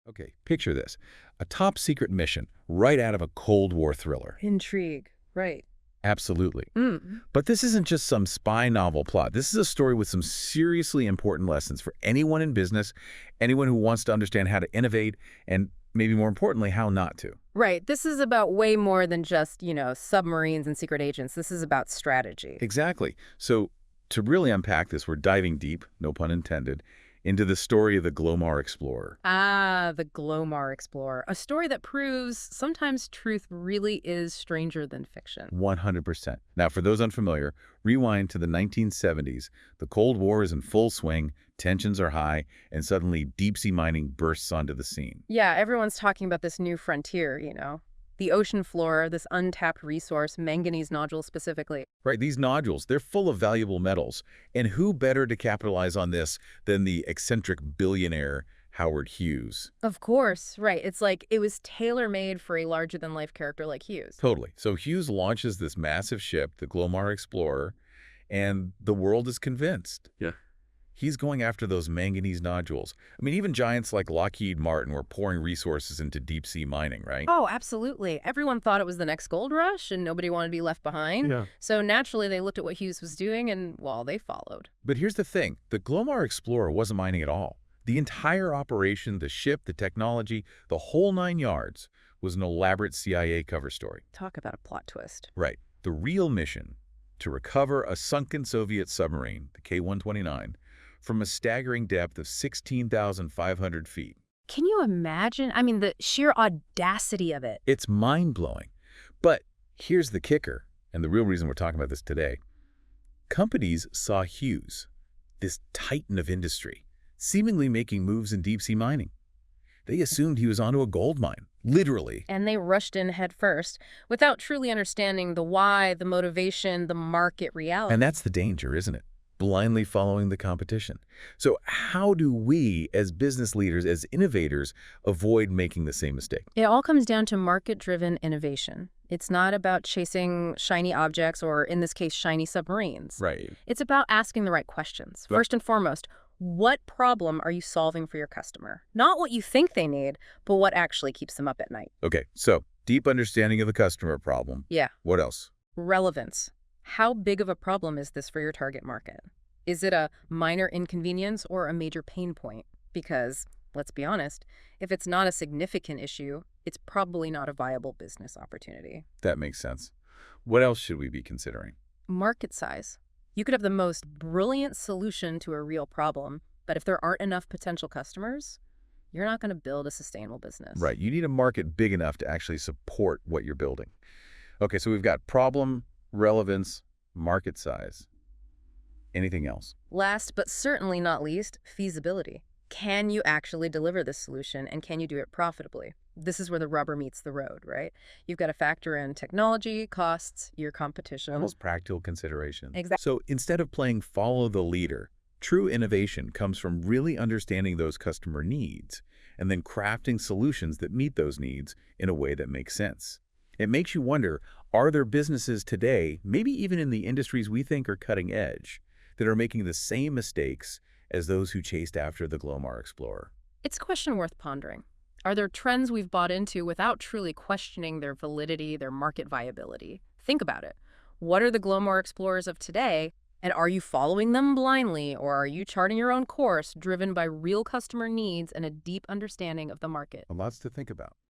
Okay, picture this. A top secret mission right out of a Cold War thriller. Intrigue. Right. Absolutely. Mm. But this isn't just some spy novel plot. This is a story with some seriously important lessons for anyone in business, anyone who wants to understand how to innovate, and maybe more importantly, how not to. Right. This is about way more than just, submarines and secret agents. This is about strategy. Exactly. So to really unpack this, we're diving deep, no pun intended, into the story of the Glomar Explorer. Ah, the Glomar Explorer. A story that proves sometimes truth really is stranger than fiction. 100%. Now, for those unfamiliar, rewind to the 1970s. The Cold War is in full swing, tensions are high, and suddenly deep-sea mining bursts onto the scene. Yeah, everyone's talking about this new frontier, The ocean floor, this untapped resource, manganese nodules specifically. Right, these nodules, they're full of valuable metals. And who better to capitalize on this than the eccentric billionaire Howard Hughes? Of course, right. It's like it was tailor-made for a larger-than-life character like Hughes. Totally. So Hughes launches this massive ship, the Glomar Explorer, and the world is convinced. Yeah. He's going after those manganese nodules. I mean, even giants like Lockheed Martin were pouring resources into deep-sea mining, right? Oh, absolutely. Everyone thought it was the next gold rush, and nobody wanted to be left behind. Yeah. So naturally, they looked at what Hughes was doing, and, well, they followed. But here's the thing. The Glomar Explorer wasn't mining at all. The entire operation, the ship, the technology, the whole 9 yards was an elaborate CIA cover story. Talk about a plot twist. Right. The real mission, to recover a sunken Soviet submarine, the K-129, from a staggering depth of 16,500 feet. Can you imagine? I mean, the sheer audacity of it. It's mind-blowing. But here's the kicker, and the real reason we're talking about this today. Companies saw Hughes, this titan of industry, seemingly making moves in deep-sea mining. They assumed he was onto a gold mine, literally. And they rushed in head first without truly understanding the why, the motivation, the market reality. And that's the danger, isn't it? Blindly following the competition. So how do we, as business leaders, as innovators, avoid making the same mistake? It all comes down to market-driven innovation. It's not about chasing shiny objects or, in this case, shiny submarines. Right. It's about asking the right questions. Right. First and foremost, what problem are you solving for your customer? Not what you think they need, but what actually keeps them up at night. Okay, so deep understanding of the customer problem. Yeah. What else? Relevance. How big of a problem is this for your target market? Is it a minor inconvenience or a major pain point? Because, let's be honest, if it's not a significant issue, it's probably not a viable business opportunity. That makes sense. What else should we be considering? Market size. You could have the most brilliant solution to a real problem, but if there aren't enough potential customers, you're not going to build a sustainable business. Right, you need a market big enough to actually support what you're building. Okay, so we've got problem, relevance, market size. Anything else? Last but certainly not least, feasibility. Can you actually deliver this solution, and can you do it profitably? This is where the rubber meets the road, right? You've got to factor in technology, costs, your competition. Those practical considerations. Exactly. So instead of playing follow the leader, true innovation comes from really understanding those customer needs and then crafting solutions that meet those needs in a way that makes sense. It makes you wonder, are there businesses today, maybe even in the industries we think are cutting edge, that are making the same mistakes as those who chased after the Glomar Explorer? It's a question worth pondering. Are there trends we've bought into without truly questioning their validity, their market viability? Think about it. What are the Glomar Explorers of today, and are you following them blindly, or are you charting your own course driven by real customer needs and a deep understanding of the market? Lots to think about.